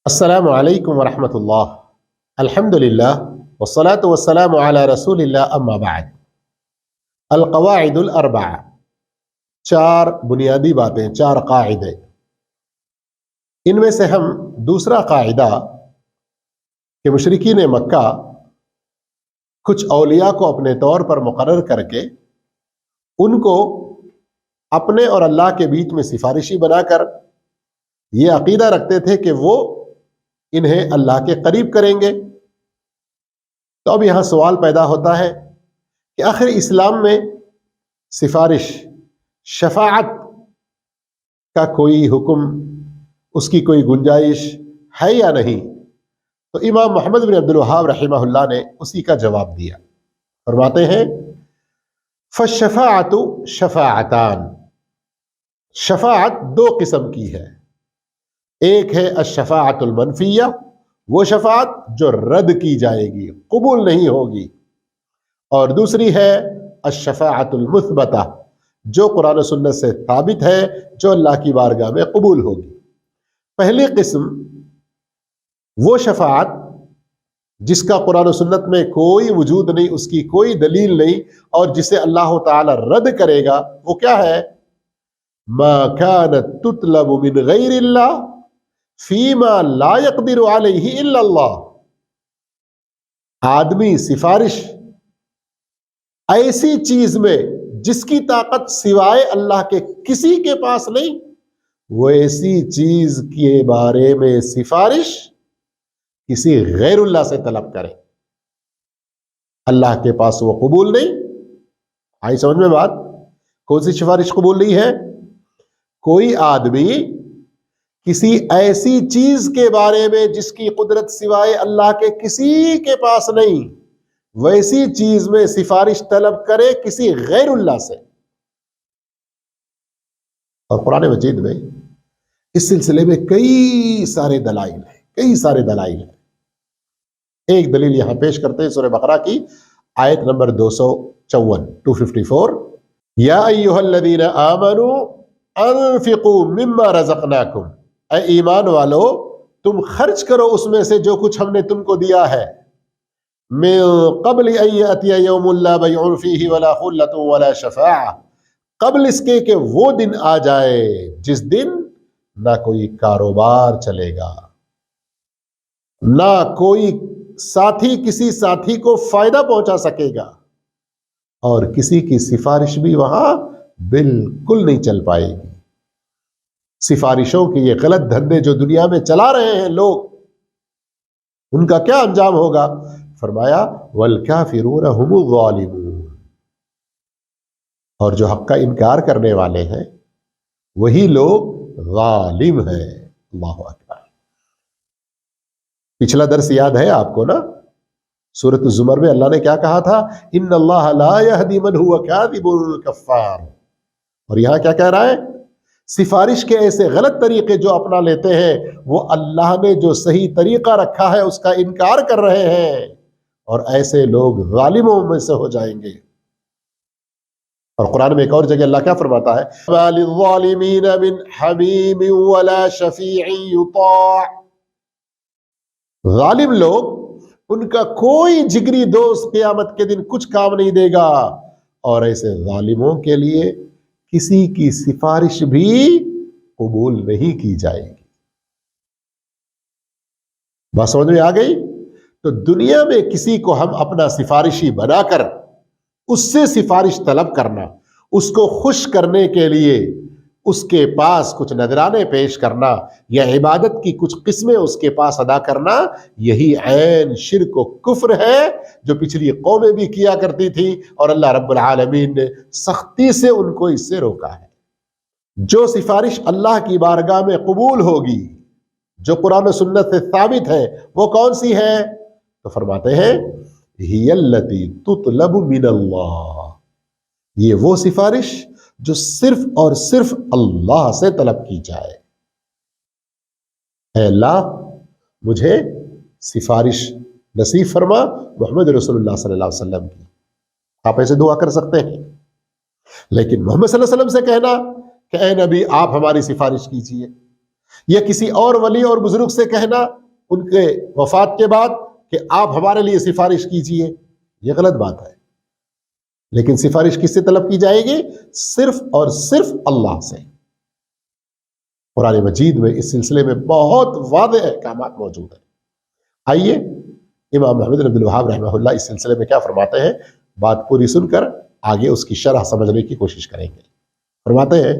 السلام علیکم ورحمۃ اللہ۔ الحمد للہ والصلاة والسلام علی رسول اللہ، اما بعد۔ القواعد الاربع، چار بنیادی باتیں، چار قاعدے۔ ان میں سے ہم دوسرا قاعدہ کہ مشرکین مکہ کچھ اولیاء کو اپنے طور پر مقرر کر کے ان کو اپنے اور اللہ کے بیچ میں سفارشی بنا کر یہ عقیدہ رکھتے تھے کہ وہ انہیں اللہ کے قریب کریں گے۔ تو اب یہاں سوال پیدا ہوتا ہے کہ آخر اسلام میں سفارش، شفاعت کا کوئی حکم، اس کی کوئی گنجائش ہے یا نہیں؟ تو امام محمد بن عبد الوہاب رحمہ اللہ نے اسی کا جواب دیا۔ فرماتے ہیں فالشفاعت شفاعتان، شفاعت دو قسم کی ہے۔ ایک ہے الشفاعت المنفیہ، وہ شفاعت جو رد کی جائے گی، قبول نہیں ہوگی، اور دوسری ہے الشفاعت المثبتہ، جو قرآن و سنت سے ثابت ہے، جو اللہ کی بارگاہ میں قبول ہوگی۔ پہلی قسم وہ شفاعت جس کا قرآن و سنت میں کوئی وجود نہیں، اس کی کوئی دلیل نہیں، اور جسے اللہ تعالی رد کرے گا، وہ کیا ہے؟ ما كانت تطلب من غیر اللہ فیما لا يقدر علیہ الا اللہ۔ آدمی سفارش ایسی چیز میں جس کی طاقت سوائے اللہ کے کسی کے پاس نہیں، وہ ایسی چیز کے بارے میں سفارش کسی غیر اللہ سے طلب کرے، اللہ کے پاس وہ قبول نہیں۔ آئی سمجھ میں بات؟ کون سی سفارش قبول نہیں ہے؟ کوئی آدمی کسی ایسی چیز کے بارے میں جس کی قدرت سوائے اللہ کے کسی کے پاس نہیں، ویسی چیز میں سفارش طلب کرے کسی غیر اللہ سے۔ اور قرآن مجید میں اس سلسلے میں کئی سارے دلائل ہیں۔ ایک دلیل یہاں پیش کرتے ہیں سورہ بقرہ کی آیت نمبر 254 یا ایھا الذین آمنوا انفقوا مما رزقناکم، اے ایمان والو تم خرچ کرو اس میں سے جو کچھ ہم نے تم کو دیا ہے، من قبل ان یأتی یوم لا بیع فیہ ولا خلۃ ولا شفاعہ، قبل اس کے کہ وہ دن آ جائے جس دن نہ کوئی کاروبار چلے گا، نہ کوئی ساتھی کسی ساتھی کو فائدہ پہنچا سکے گا، اور کسی کی سفارش بھی وہاں بالکل نہیں چل پائے گی۔ سفارشوں کے یہ غلط دھندے جو دنیا میں چلا رہے ہیں لوگ، ان کا کیا انجام ہوگا؟ فرمایا والکافرون هم الظالمون، اور جو حق کا انکار کرنے والے ہیں وہی لوگ ظالم ہیں۔ اللہ اکبر۔ پچھلا درس یاد ہے آپ کو نا؟ سورۃ الزمر میں اللہ نے کیا کہا تھا؟ ان اللہ لا یہدی من هو کاذب کفار، اور یہاں کیا کہہ رہا ہے؟ سفارش کے ایسے غلط طریقے جو اپنا لیتے ہیں، وہ اللہ نے جو صحیح طریقہ رکھا ہے اس کا انکار کر رہے ہیں، اور ایسے لوگ ظالموں میں سے ہو جائیں گے۔ اور قرآن میں ایک اور جگہ اللہ کیا فرماتا ہے؟ مَا لِلظَّالِمِينَ مِنْ حَمِيمٍ وَلَا شَفِيعٍ يُطَاعُ، ظالم لوگ، ان کا کوئی جگری دوست قیامت کے دن کچھ کام نہیں دے گا، اور ایسے ظالموں کے لیے کسی کی سفارش بھی قبول نہیں کی جائے گی۔ بات سمجھ میں آ گئی؟ تو دنیا میں کسی کو ہم اپنا سفارشی بنا کر اس سے سفارش طلب کرنا، اس کو خوش کرنے کے لیے اس کے پاس کچھ نذرانے پیش کرنا، یا عبادت کی کچھ قسمیں اس کے پاس ادا کرنا، یہی عین شرک و کفر ہے جو پچھلی قومیں بھی کیا کرتی تھی، اور اللہ رب العالمین نے سختی سے ان کو اس سے روکا ہے۔ جو سفارش اللہ کی بارگاہ میں قبول ہوگی، جو قرآن و سنت سے ثابت ہے، وہ کون سی ہے؟ تو فرماتے ہیں ہی التی تطلب من اللہ، یہ وہ سفارش جو صرف اور صرف اللہ سے طلب کی جائے۔ اے اللہ مجھے سفارش نصیب فرما محمد رسول اللہ صلی اللہ علیہ وسلم کی۔ آپ ایسے دعا کر سکتے ہیں، لیکن محمد صلی اللہ علیہ وسلم سے کہنا کہ اے نبی آپ ہماری سفارش کیجیے، یا کسی اور ولی اور بزرگ سے کہنا ان کے وفات کے بعد کہ آپ ہمارے لیے سفارش کیجئے، یہ غلط بات ہے۔ لیکن سفارش کس سے طلب کی جائے گی؟ صرف اور صرف اللہ سے۔ قرآن مجید میں اس سلسلے میں بہت واضح احکامات موجود ہیں۔ آئیے امام محمد بن عبد الوہاب رحمہ اللہ اس سلسلے میں کیا فرماتے ہیں، بات پوری سن کر آگے اس کی شرح سمجھنے کی کوشش کریں گے۔ فرماتے ہیں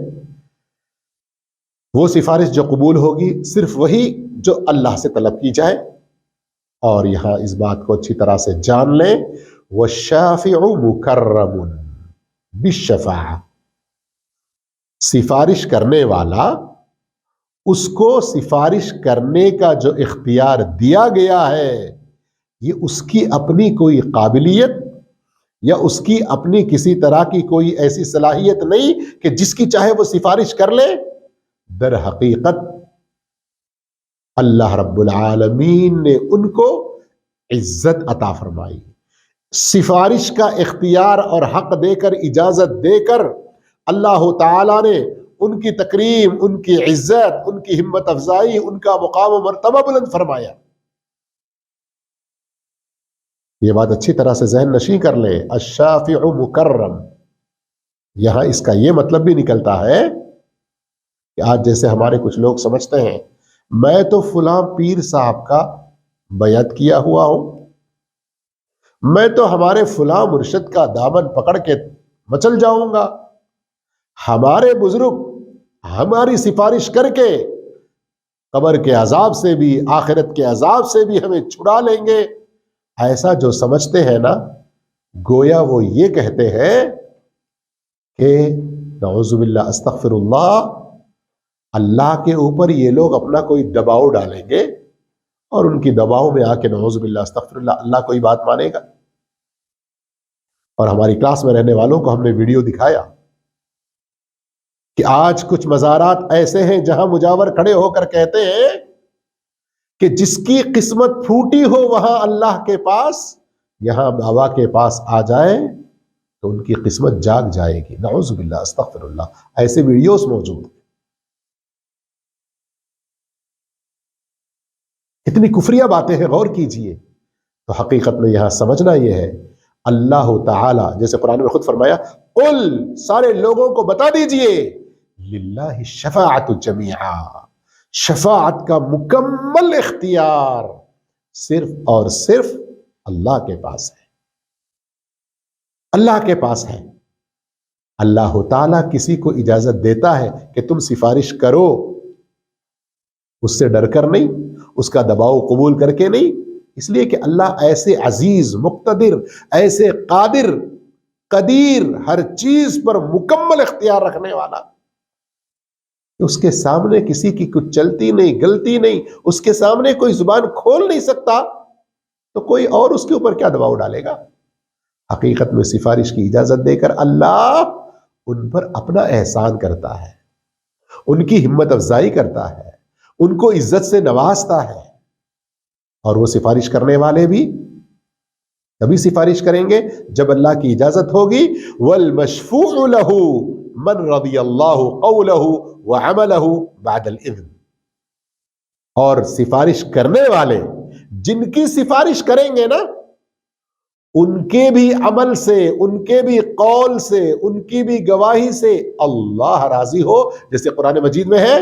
وہ سفارش جو قبول ہوگی صرف وہی جو اللہ سے طلب کی جائے، اور یہاں اس بات کو اچھی طرح سے جان لیں، والشافع مکرم بالشفاعہ، سفارش کرنے والا، اس کو سفارش کرنے کا جو اختیار دیا گیا ہے، یہ اس کی اپنی کوئی قابلیت یا اس کی اپنی کسی طرح کی کوئی ایسی صلاحیت نہیں کہ جس کی چاہے وہ سفارش کر لے۔ در حقیقت اللہ رب العالمین نے ان کو عزت عطا فرمائی، سفارش کا اختیار اور حق دے کر، اجازت دے کر اللہ تعالی نے ان کی تکریم، ان کی عزت، ان کی ہمت افزائی، ان کا مقام و مرتبہ بلند فرمایا۔ یہ بات اچھی طرح سے ذہن نشین کر لیں، الشافع مکرم، یہاں اس کا یہ مطلب بھی نکلتا ہے کہ آج جیسے ہمارے کچھ لوگ سمجھتے ہیں میں تو فلاں پیر صاحب کا بیعت کیا ہوا ہوں، میں تو ہمارے فلاں مرشد کا دامن پکڑ کے مچل جاؤں گا، ہمارے بزرگ ہماری سفارش کر کے قبر کے عذاب سے بھی، آخرت کے عذاب سے بھی ہمیں چھڑا لیں گے۔ ایسا جو سمجھتے ہیں نا، گویا وہ یہ کہتے ہیں کہ نعوذ باللہ استغفر اللہ، اللہ کے اوپر یہ لوگ اپنا کوئی دباؤ ڈالیں گے اور ان کی دباؤ میں آ کے نعوذ باللہ استغفر اللہ کوئی بات مانے گا۔ اور ہماری کلاس میں رہنے والوں کو ہم نے ویڈیو دکھایا کہ آج کچھ مزارات ایسے ہیں جہاں مجاور کھڑے ہو کر کہتے ہیں کہ جس کی قسمت پھوٹی ہو وہاں اللہ کے پاس، یہاں بابا کے پاس آ جائے تو ان کی قسمت جاگ جائے گی۔ نعوذ باللہ استغفر اللہ، ایسے ویڈیوز موجود ہیں۔ اتنی کفریہ باتیں ہیں، غور کیجئے۔ تو حقیقت میں یہاں سمجھنا یہ ہے، اللہ تعالی جیسے قرآن میں خود فرمایا، قل، سارے لوگوں کو بتا دیجئے، للہ الشفاعۃ جمیعا، شفاعت کا مکمل اختیار صرف اور صرف اللہ کے پاس ہے، اللہ کے پاس ہے۔ اللہ تعالیٰ کسی کو اجازت دیتا ہے کہ تم سفارش کرو، اس سے ڈر کر نہیں، اس کا دباؤ قبول کر کے نہیں، اس لیے کہ اللہ ایسے عزیز، مقتدر، ایسے قادر، قدیر، ہر چیز پر مکمل اختیار رکھنے والا، اس کے سامنے کسی کی کچھ چلتی نہیں، غلطی نہیں، اس کے سامنے کوئی زبان کھول نہیں سکتا، تو کوئی اور اس کے اوپر کیا دباؤ ڈالے گا؟ حقیقت میں سفارش کی اجازت دے کر اللہ ان پر اپنا احسان کرتا ہے، ان کی ہمت افزائی کرتا ہے، ان کو عزت سے نوازتا ہے، اور وہ سفارش کرنے والے بھی تبھی سفارش کریں گے جب اللہ کی اجازت ہوگی۔ والمشفوع له من رضی اللہ قولہ وعملہ بعد الاذن، اور سفارش کرنے والے جن کی سفارش کریں گے نا، ان کے بھی عمل سے، ان کے بھی قول سے، ان کی بھی گواہی سے اللہ راضی ہو، جیسے قرآن مجید میں ہے،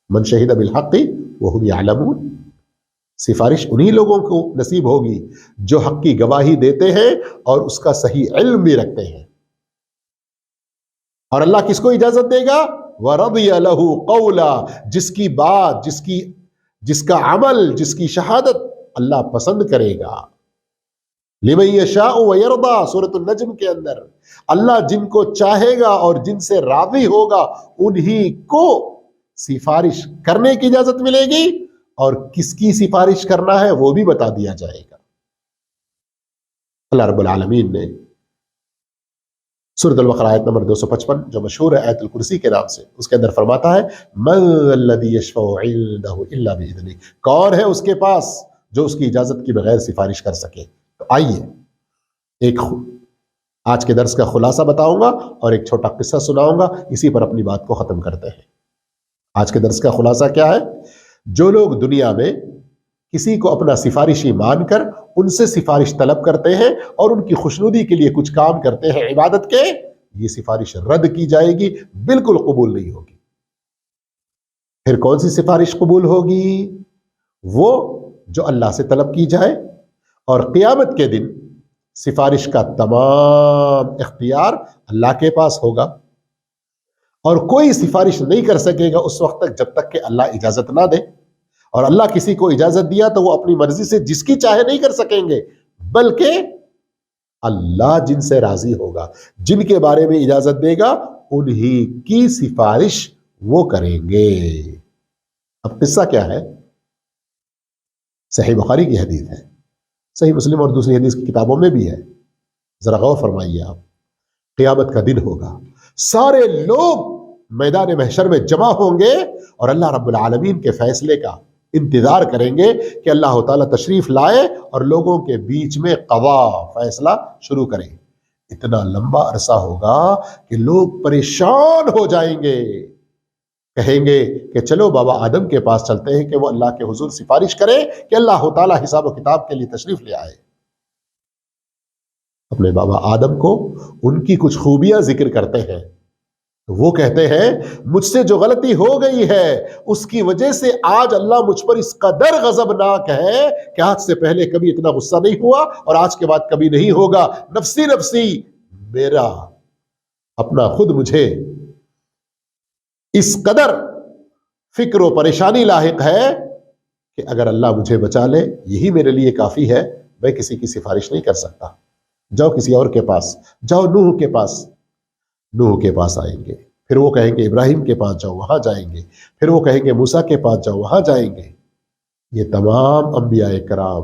من شہد بالحق وهم یعلمون، سفارش انہی لوگوں کو نصیب ہوگی جو حق کی گواہی دیتے ہیں اور اس کا صحیح علم بھی رکھتے ہیں۔ اور اللہ کس کو اجازت دے گا؟ وَرَضِيَ لَهُ قَوْلًا، جس کی بات، جس کا عمل، جس کی شہادت اللہ پسند کرے گا۔ لِمَن يَشَاءُ وَيَرْضَى، سورۃ النجم کے اندر اللہ جن کو چاہے گا اور جن سے راضی ہوگا انہی کو سفارش کرنے کی اجازت ملے گی، اور کس کی سفارش کرنا ہے وہ بھی بتا دیا جائے گا۔ اللہ رب العالمین نے سورۃ البقرہ آیت نمبر 255 جو مشہور ہے آیت الکرسی کے نام سے، اس کے اندر فرماتا ہے من الذی یشفع عنده الا باذنہ، کون ہے اس کے پاس جو اس کی اجازت کی بغیر سفارش کر سکے؟ تو آئیے ایک آج کے درس کا خلاصہ بتاؤں گا اور ایک چھوٹا قصہ سناؤں گا، اسی پر اپنی بات کو ختم کرتے ہیں۔ آج کے درس کا خلاصہ کیا ہے؟ جو لوگ دنیا میں کسی کو اپنا سفارشی مان کر ان سے سفارش طلب کرتے ہیں اور ان کی خوشنودی کے لیے کچھ کام کرتے ہیں عبادت کے، یہ سفارش رد کی جائے گی، بالکل قبول نہیں ہوگی۔ پھر کون سی سفارش قبول ہوگی؟ وہ جو اللہ سے طلب کی جائے، اور قیامت کے دن سفارش کا تمام اختیار اللہ کے پاس ہوگا، اور کوئی سفارش نہیں کر سکے گا اس وقت تک جب تک کہ اللہ اجازت نہ دے، اور اللہ کسی کو اجازت دیا تو وہ اپنی مرضی سے جس کی چاہے نہیں کر سکیں گے، بلکہ اللہ جن سے راضی ہوگا، جن کے بارے میں اجازت دے گا، انہی کی سفارش وہ کریں گے۔ اب قصہ کیا ہے؟ صحیح بخاری کی حدیث ہے، صحیح مسلم اور دوسری حدیث کی کتابوں میں بھی ہے، ذرا غور فرمائیے آپ۔ قیامت کا دن ہوگا، سارے لوگ میدان محشر میں جمع ہوں گے اور اللہ رب العالمین کے فیصلے کا انتظار کریں گے کہ اللہ تعالیٰ تشریف لائے اور لوگوں کے بیچ میں قضا فیصلہ شروع کریں۔ اتنا لمبا عرصہ ہوگا کہ لوگ پریشان ہو جائیں گے، کہیں گے کہ چلو بابا آدم کے پاس چلتے ہیں کہ وہ اللہ کے حضور سفارش کرے کہ اللہ تعالیٰ حساب و کتاب کے لیے تشریف لے آئے۔ اپنے بابا آدم کو ان کی کچھ خوبیاں ذکر کرتے ہیں، وہ کہتے ہیں مجھ سے جو غلطی ہو گئی ہے اس کی وجہ سے آج اللہ مجھ پر اس قدر غضبناک ہے کہ آج سے پہلے کبھی اتنا غصہ نہیں ہوا اور آج کے بعد کبھی نہیں ہوگا۔ نفسی نفسی، میرا اپنا خود مجھے اس قدر فکر و پریشانی لاحق ہے کہ اگر اللہ مجھے بچا لے یہی میرے لیے کافی ہے، میں کسی کی سفارش نہیں کر سکتا۔ جاؤ کسی اور کے پاس، جاؤ نوح کے پاس، نوح کے پاس آئیں گے، پھر وہ کہیں گے ابراہیم کے پاس جاؤ، وہاں جائیں گے، پھر وہ کہیں گے موسیٰ کے پاس جاؤ، وہاں جائیں گے۔ یہ تمام انبیاء کرام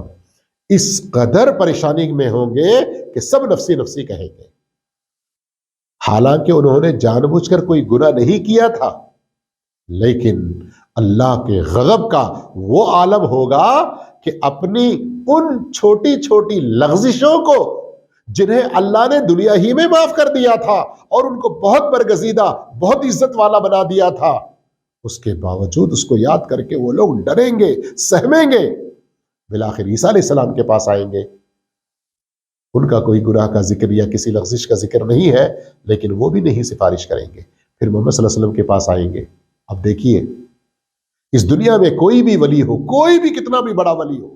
اس قدر پریشانی میں ہوں گے کہ سب نفسی نفسی کہیں گے، حالانکہ انہوں نے جان بوجھ کر کوئی گناہ نہیں کیا تھا، لیکن اللہ کے غضب کا وہ عالم ہوگا کہ اپنی ان چھوٹی چھوٹی لغزشوں کو جنہیں اللہ نے دنیا ہی میں معاف کر دیا تھا اور ان کو بہت برگزیدہ، بہت عزت والا بنا دیا تھا، اس کے باوجود اس کو یاد کر کے وہ لوگ ڈریں گے، سہمیں گے، بالآخر عیسیٰ علیہ السلام کے پاس آئیں گے۔ ان کا کوئی گناہ کا ذکر یا کسی لغزش کا ذکر نہیں ہے، لیکن وہ بھی نہیں سفارش کریں گے۔ پھر محمد صلی اللہ علیہ وسلم کے پاس آئیں گے۔ اب دیکھیے، اس دنیا میں کوئی بھی ولی ہو، کوئی بھی کتنا بھی بڑا ولی ہو،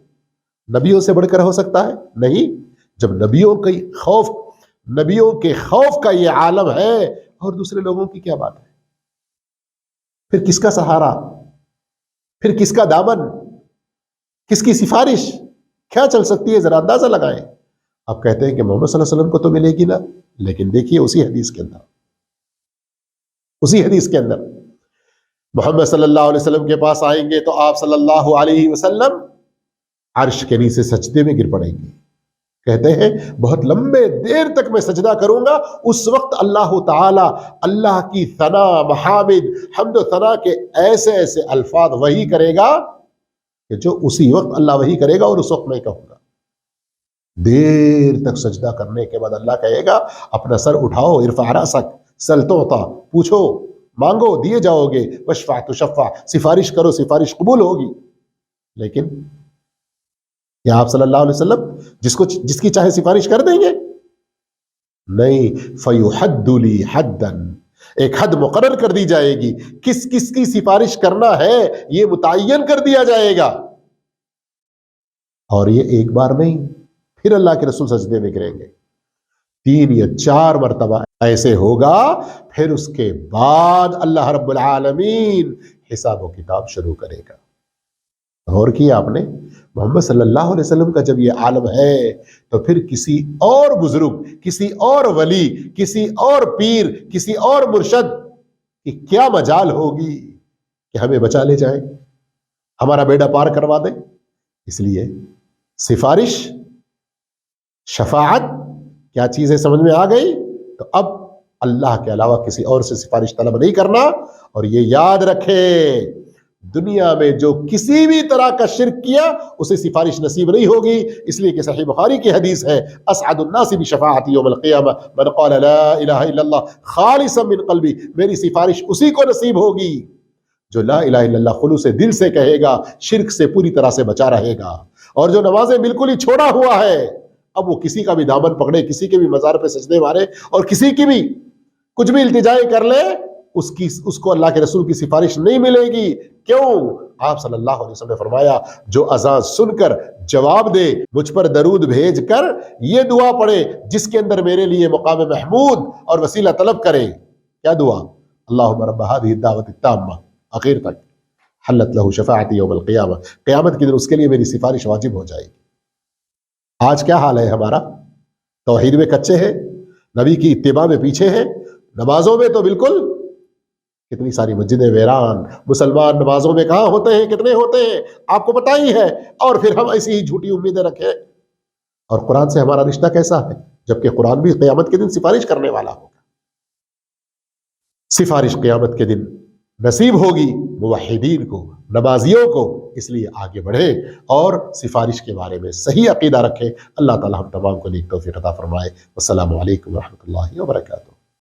نبیوں سے بڑھ کر ہو سکتا ہے؟ نہیں۔ جب نبیوں کے خوف کا یہ عالم ہے اور دوسرے لوگوں کی کیا بات ہے؟ پھر کس کا سہارا، پھر کس کا دامن، کس کی سفارش کیا چل سکتی ہے؟ ذرا اندازہ لگائیں۔ آپ کہتے ہیں کہ محمد صلی اللہ علیہ وسلم کو تو ملے گی نا، لیکن دیکھیے اسی حدیث کے اندر محمد صلی اللہ علیہ وسلم کے پاس آئیں گے تو آپ صلی اللہ علیہ وسلم عرش کے نیچے سجدے میں گر پڑیں گے، کہتے ہیں بہت لمبے دیر تک میں سجدہ کروں گا۔ اس وقت اللہ تعالی اللہ کی ثنا، محامد، حمد و ثنا کے ایسے ایسے الفاظ وحی کرے گا کہ جو اسی وقت اللہ وحی کرے گا اور اس وقت میں کہوں گا۔ دیر تک سجدہ کرنے کے بعد اللہ کہے گا اپنا سر اٹھاؤ، ارفع راسک، سل تعطیٰ، پوچھو، مانگو، دیے جاؤ گے، واشفع تشفع، سفارش کرو، سفارش قبول ہوگی۔ لیکن کیا آپ صلی اللہ علیہ وسلم جس کی چاہے سفارش کر دیں گے؟ نہیں۔ فیحد لی حدا، ایک حد مقرر کر دی جائے گی، کس کس کی سفارش کرنا ہے یہ متعین کر دیا جائے گا، اور یہ ایک بار نہیں، پھر اللہ کے رسول سجدے میں گریں گے 3 یا 4 مرتبہ ایسے ہوگا، پھر اس کے بعد اللہ رب العالمین حساب و کتاب شروع کرے گا۔ غور کیا آپ نے؟ محمد صلی اللہ علیہ وسلم کا جب یہ عالم ہے تو پھر کسی اور بزرگ، کسی اور ولی، کسی اور پیر، کسی اور مرشد کی کیا مجال ہوگی کہ ہمیں بچا لے جائیں، ہمارا بیڑا پار کروا دیں؟ اس لیے سفارش، شفاعت کیا چیز ہے سمجھ میں آ گئی؟ تو اب اللہ کے علاوہ کسی اور سے سفارش طلب نہیں کرنا، اور یہ یاد رکھے دنیا میں جو کسی بھی طرح کا شرک کیا اسے سفارش نصیب نہیں ہوگی، اس لیے کہ صحیح بخاری کی حدیث ہے اسعد الناس بشفاعتی یوم القیامہ من قال لا الہ الا اللہ خالصا من قلبی، میری سفارش اسی کو نصیب ہوگی جو لا الہ الا اللہ خلوص دل سے کہے گا، شرک سے پوری طرح سے بچا رہے گا، اور جو نمازیں بالکل ہی چھوڑا ہوا ہے، اب وہ کسی کا بھی دامن پکڑے، کسی کے بھی مزار پہ سجدے مارے اور کسی کی بھی کچھ بھی التجائیں کر لے، اس کو اللہ کے رسول کی سفارش نہیں ملے گی۔ کیوں؟ آپ صلی اللہ علیہ وسلم نے فرمایا جو اذان سن کر جواب دے، مجھ پر درود بھیج کر یہ دعا پڑھے جس کے اندر میرے لیے مقام محمود اور وسیلہ طلب کرے، کیا دعا؟ اللہم رب هذه الدعوۃ التامہ، آخر تک، حلت لہ شفاعتی یوم القیامہ، قیامت کے دن اس کے لیے میری سفارش واجب ہو جائے گی۔ آج کیا حال ہے ہمارا؟ توحید میں کچے ہیں، نبی کی اتباع میں پیچھے ہیں، نمازوں میں تو بالکل، کتنی ساری مسجدیں ویران، مسلمان نمازوں میں کہاں ہوتے ہیں، کتنے ہوتے ہیں آپ کو پتہ ہی ہے، اور پھر ہم ایسی ہی جھوٹی امیدیں رکھیں۔ اور قرآن سے ہمارا رشتہ کیسا ہے؟ جبکہ قرآن بھی قیامت کے دن سفارش کرنے والا ہوگا۔ سفارش قیامت کے دن نصیب ہوگی موحدین کو، نمازیوں کو، اس لیے آگے بڑھیں اور سفارش کے بارے میں صحیح عقیدہ رکھیں۔ اللہ تعالی ہم تمام کو نیک توفیق عطا فرمائے۔ والسلام علیکم ورحمۃ اللہ وبرکاتہ۔